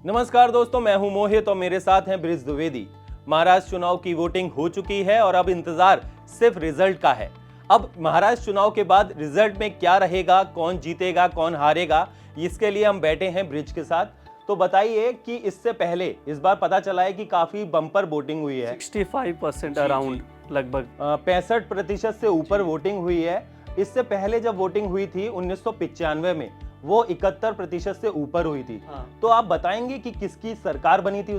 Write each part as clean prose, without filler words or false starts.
नमस्कार दोस्तों, मैं हूं मोहित और मेरे साथ हैं ब्रिज द्विवेदी। महाराष्ट्र चुनाव की वोटिंग हो चुकी है और अब इंतजार सिर्फ रिजल्ट का है। अब महाराष्ट्र चुनाव के बाद रिजल्ट में क्या रहेगा, कौन जीतेगा, कौन हारेगा, इसके लिए हम बैठे हैं ब्रिज के साथ। तो बताइए कि इससे पहले इस बार पता चला है कि काफी बम्पर वोटिंग हुई है, 65% अराउंड लगभग 65% से ऊपर वोटिंग हुई है। इससे पहले जब वोटिंग हुई थी 1995 में, वो 71% से ऊपर हुई थी। तो आप बताएंगे कि किसकी सरकार बनी थी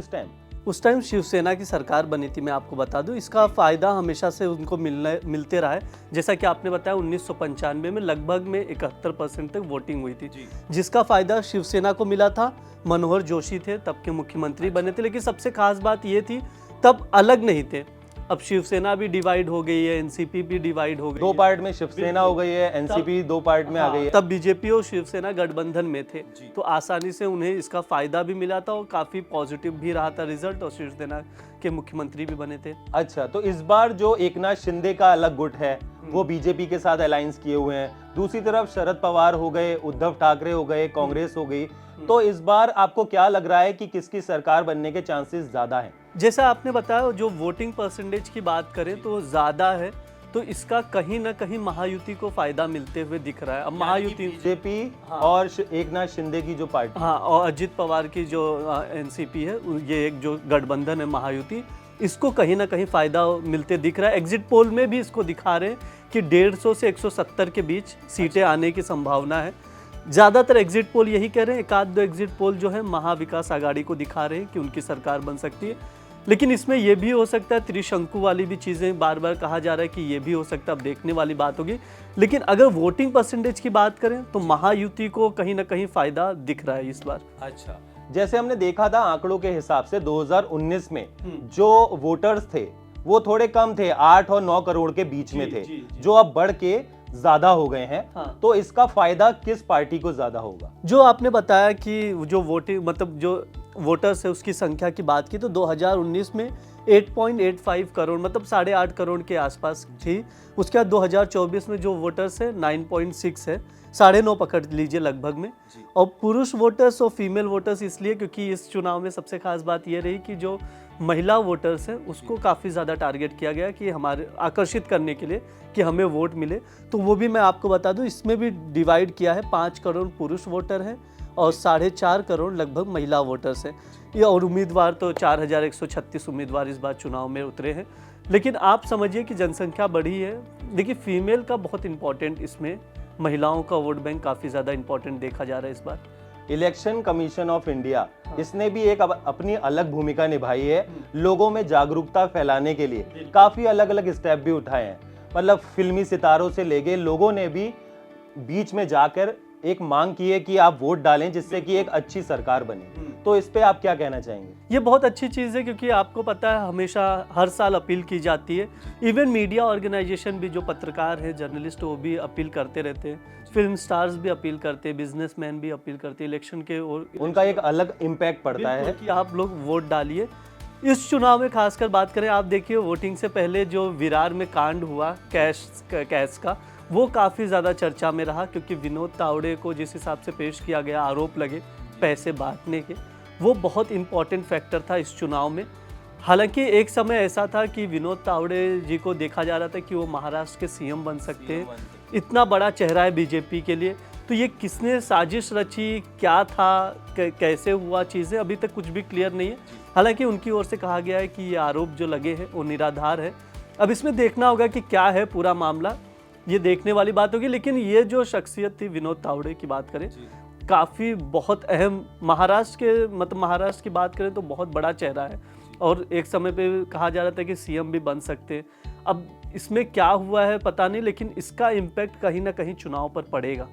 उस टाइम शिवसेना की सरकार बनी थी। मैं आपको बता दूं, इसका फायदा हमेशा से उनको मिलते रहा है। जैसा कि आपने बताया 1995 में लगभग में 71% तक वोटिंग हुई थी, जिसका फायदा शिवसेना को मिला था। मनोहर जोशी थे तब के मुख्यमंत्री बने थे, लेकिन सबसे खास बात ये थी तब अलग नहीं थे। अब शिवसेना भी डिवाइड हो गई है, एनसीपी भी डिवाइड हो गई, दो पार्ट में शिवसेना हो गई है, एनसीपी दो पार्ट में आ गई है। तब बीजेपी और शिवसेना गठबंधन में थे, तो आसानी से उन्हें इसका फायदा भी मिला था और काफी पॉजिटिव भी रहा था रिजल्ट, और शिवसेना के मुख्यमंत्री भी बने थे। अच्छा, तो इस बार जो एकनाथ शिंदे का अलग गुट है वो बीजेपी के साथ अलायंस किए हुए हैं, दूसरी तरफ शरद पवार हो गए, उद्धव ठाकरे हो गए, कांग्रेस हो गई। तो इस बार आपको क्या लग रहा है कि किसकी सरकार बनने के चांसेस ज्यादा हैं? जैसा आपने बताया, जो वोटिंग परसेंटेज की बात करें तो ज्यादा है, तो इसका कहीं ना कहीं महायुति को फायदा मिलते हुए दिख रहा है। अब महायुति बीजेपी और एकनाथ शिंदे की जो पार्टी, और अजित पवार की जो एनसीपी है, ये एक जो गठबंधन है महायुति, इसको कहीं ना कहीं फायदा मिलते दिख रहा है। एग्जिट पोल में भी इसको दिखा रहे हैं कि 150 से 170 के बीच सीटें आने की संभावना है। ज़्यादातर एग्जिट पोल यही कह रहे हैं। एक आध दो एग्जिट पोल जो है महाविकास आघाड़ी को दिखा रहे हैं कि उनकी सरकार बन सकती है, लेकिन इसमें यह भी हो सकता है, त्रिशंकु वाली भी चीज़ें बार बार कहा जा रहा है कि ये भी हो सकता है। अब देखने वाली बात होगी, लेकिन अगर वोटिंग परसेंटेज की बात करें तो महायुति को कहीं ना कहीं फायदा दिख रहा है इस बार। अच्छा, जैसे हमने देखा था आंकड़ों के हिसाब से 2019 में जो वोटर्स थे वो थोड़े कम थे, 8 और 9 करोड़ के बीच में थे, जो अब बढ़ के ज्यादा हो गए हैं। तो इसका फायदा किस पार्टी को ज्यादा होगा? जो आपने बताया कि जो वोटिंग मतलब जो वोटर्स है उसकी संख्या की बात की, तो 2019 में 8.85 करोड़ मतलब 8.5 करोड़ के आसपास थी। उसके बाद 2024 में जो वोटर्स है 9.6 है, 9.5 पकड़ लीजिए लगभग में। और पुरुष वोटर्स और फीमेल वोटर्स इसलिए क्योंकि इस चुनाव में सबसे खास बात ये रही कि जो महिला वोटर्स हैं उसको काफ़ी ज़्यादा टारगेट किया गया कि हमारे आकर्षित करने के लिए कि हमें वोट मिले। तो वो भी मैं आपको बता दूं, इसमें भी डिवाइड किया है। 5 करोड़ पुरुष वोटर हैं और 4.5 करोड़ लगभग महिला वोटर्स हैं। ये और उम्मीदवार तो 4136 उम्मीदवार इस बार चुनाव में उतरे हैं। लेकिन आप समझिए कि जनसंख्या बढ़ी है। देखिए, फीमेल का बहुत इंपॉर्टेंट, इसमें महिलाओं का वोट बैंक काफ़ी ज़्यादा इंपॉर्टेंट देखा जा रहा है इस बार। इलेक्शन कमीशन ऑफ इंडिया, इसने भी एक अपनी अलग भूमिका निभाई है लोगों में जागरूकता फैलाने के लिए। काफी अलग अलग स्टेप भी उठाए हैं। मतलब फिल्मी सितारों से लेके लोगों ने भी बीच में जाकर एक मांग की है कि आप वोट डालें जिससे कि एक अच्छी सरकार बने। तो इस पे आप क्या कहना चाहेंगे? ये बहुत अच्छी चीज़ है, क्योंकि आपको पता है हमेशा हर साल अपील की जाती है। इवन मीडिया ऑर्गेनाइजेशन भी, जो पत्रकार हैं, जर्नलिस्ट, वो भी अपील करते रहते हैं। फिल्म स्टार्स भी अपील करते हैं, बिजनेसमैन भी अपील करते हैं इलेक्शन के, और उनका एक अलग इम्पैक्ट पड़ता है कि आप लोग वोट डालिए। इस चुनाव में खासकर बात करें, आप देखिए वोटिंग से पहले जो विरार में कांड हुआ कैश का, वो काफ़ी ज़्यादा चर्चा में रहा, क्योंकि विनोद तावड़े को जिस हिसाब से पेश किया गया, आरोप लगे पैसे बांटने के, वो बहुत इंपॉर्टेंट फैक्टर था इस चुनाव में। हालांकि एक समय ऐसा था कि विनोद तावड़े जी को देखा जा रहा था कि वो महाराष्ट्र के सीएम बन सकते हैं। इतना बड़ा चेहरा है बीजेपी के लिए। तो ये किसने साजिश रची, क्या था, कैसे हुआ, चीज़ें अभी तक कुछ भी क्लियर नहीं है। हालांकि उनकी ओर से कहा गया है कि ये आरोप जो लगे हैं वो निराधार है। अब इसमें देखना होगा कि क्या है पूरा मामला, ये देखने वाली बात होगी। लेकिन ये जो शख्सियत थी विनोद तावड़े की बात करें, काफ़ी बहुत अहम, महाराष्ट्र की बात करें तो बहुत बड़ा चेहरा है, और एक समय पे कहा जा रहा था कि सीएम भी बन सकते हैं। अब इसमें क्या हुआ है पता नहीं, लेकिन इसका इम्पैक्ट कहीं ना कहीं चुनाव पर पड़ेगा।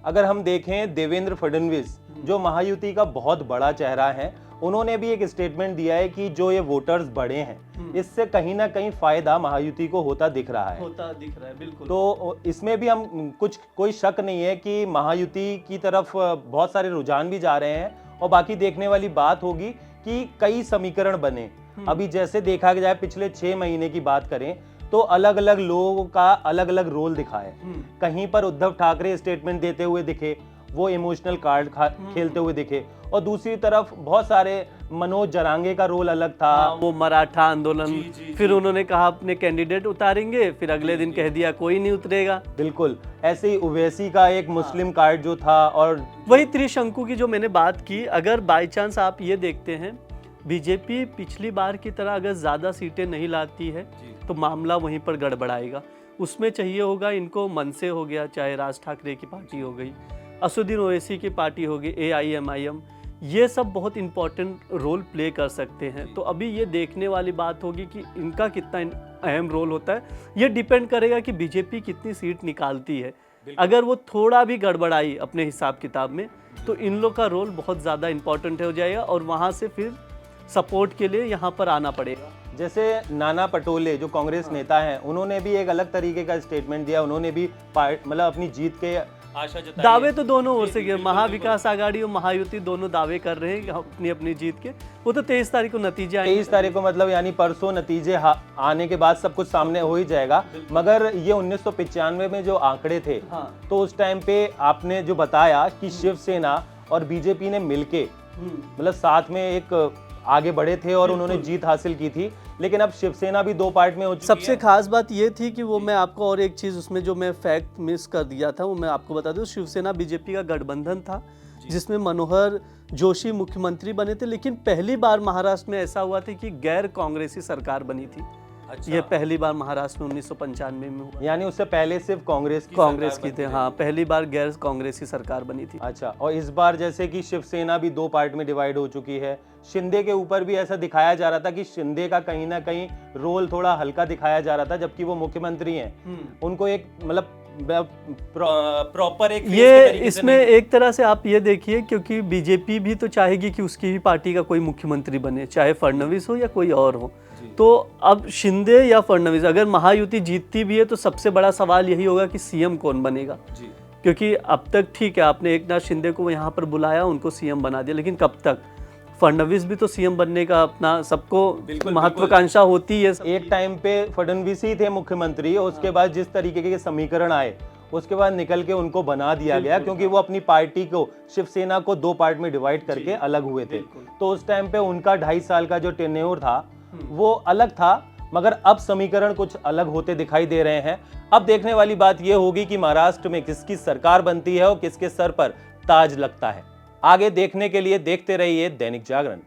अगर हम देखें, देवेंद्र फडणवीस जो महायुति का बहुत बड़ा चेहरा है, उन्होंने भी एक स्टेटमेंट दिया है कि जो ये वोटर्स बढ़े हैं, इससे कहीं ना कहीं फायदा महायुति को होता दिख रहा है। बिल्कुल। तो इसमें भी हम कोई शक नहीं है कि महायुति की तरफ बहुत सारे रुझान भी जा रहे हैं। और बाकी देखने वाली बात होगी कि कई समीकरण बने। अभी जैसे देखा जाए, पिछले 6 महीने की बात करें तो अलग अलग लोगों का अलग अलग रोल दिखा है। कहीं पर उद्धव ठाकरे स्टेटमेंट देते हुए दिखे, वो इमोशनल कार्ड खेलते हुए दिखे, और दूसरी तरफ बहुत सारे मनोज जरांगे का रोल अलग था। वो मराठा आंदोलन, फिर उन्होंने कहा अपने कैंडिडेट उतारेंगे, फिर अगले दिन कह दिया कोई नहीं उतरेगा। बिल्कुल ऐसे ही ओवैसी का एक मुस्लिम कार्ड जो था, और वही त्रिशंकु की जो मैंने बात की, अगर बाय चांस आप ये देखते हैं बीजेपी पिछली बार की तरह अगर ज़्यादा सीटें नहीं लाती है तो मामला वहीं पर गड़बड़ाएगा। उसमें चाहिए होगा इनको, मनसे हो गया, चाहे राज ठाकरे की पार्टी हो गई, असुद्दीन ओवैसी की पार्टी होगी, AIMIM, ये सब बहुत इंपॉर्टेंट रोल प्ले कर सकते हैं। तो अभी ये देखने वाली बात होगी कि इनका कितना अहम रोल होता है। ये डिपेंड करेगा कि बीजेपी कितनी सीट निकालती है। अगर वो थोड़ा भी गड़बड़ाई अपने हिसाब किताब में तो इन लोग का रोल बहुत ज़्यादा इंपॉर्टेंट हो जाएगा और वहाँ से फिर सपोर्ट के लिए यहाँ पर आना पड़ेगा। जैसे नाना पटोले जो कांग्रेस नेता हैं, उन्होंने भी एक अलग तरीके का स्टेटमेंट दिया। उन्होंने भी मतलब अपनी जीत के आशा जताई। दावे तो दोनों ओर से किए, महाविकास आघाड़ी और महायुति दोनों दावे कर रहे हैं अपनी अपनी जीत के। वो तो 23 तारीख को नतीजे आएंगे। 23 तारीख को मतलब यानी परसों नतीजे आने के बाद सब कुछ सामने हो ही जाएगा। मगर ये 1995 में जो आंकड़े थे, तो उस टाइम पे आपने जो बताया कि शिवसेना और बीजेपी ने मिलके मतलब साथ में एक आगे बढ़े थे और उन्होंने जीत हासिल की थी, लेकिन अब शिवसेना भी 2 पार्ट में हो चुकी है। सबसे खास बात ये थी कि वो मैं आपको और एक चीज़ उसमें जो मैं फैक्ट मिस कर दिया था वो मैं आपको बता दूं, शिवसेना बीजेपी का गठबंधन था जिसमें मनोहर जोशी मुख्यमंत्री बने थे, लेकिन पहली बार महाराष्ट्र में ऐसा हुआ था कि गैर कांग्रेसी सरकार बनी थी। ये पहली बार महाराष्ट्र में 1995 में हुआ। यानी उससे पहले सिर्फ कांग्रेस की थे, हाँ, पहली बार गैर कांग्रेसी सरकार बनी थी। अच्छा, और इस बार जैसे कि शिवसेना भी 2 पार्ट में डिवाइड हो चुकी है। शिंदे के ऊपर भी ऐसा दिखाया जा रहा था कि शिंदे का कहीं ना कहीं रोल थोड़ा हल्का दिखाया जा रहा था, जबकि वो मुख्यमंत्री हैं। उनको एक मतलब प्रॉपर एक ये इसमें एक तरह से आप ये देखिए, क्योंकि बीजेपी भी तो चाहेगी कि उसकी ही पार्टी का कोई मुख्यमंत्री बने, चाहे फडणवीस हो या कोई और हो। तो अब शिंदे या फडणवीस अगर महायुति जीतती भी है तो सबसे बड़ा सवाल यही होगा कि सीएम कौन बनेगा। क्योंकि अब तक ठीक है आपने एकनाथ शिंदे को यहाँ पर बुलाया, उनको सीएम बना दिया, लेकिन कब तक? फडणवीस भी तो सीएम बनने का अपना सबको महत्वाकांक्षा होती है। एक टाइम पे फडणवीस ही थे मुख्यमंत्री, उसके बाद जिस तरीके के समीकरण आए उसके बाद निकल के उनको बना दिया गया, क्योंकि वो अपनी पार्टी को, शिवसेना को 2 पार्ट में डिवाइड करके अलग हुए थे। तो उस टाइम पे उनका 2.5 साल का जो टेन्योर था वो अलग था, मगर अब समीकरण कुछ अलग होते दिखाई दे रहे हैं। अब देखने वाली बात यह होगी कि महाराष्ट्र में किसकी सरकार बनती है और किसके सर पर ताज लगता है। आगे देखने के लिए देखते रहिए दैनिक जागरण।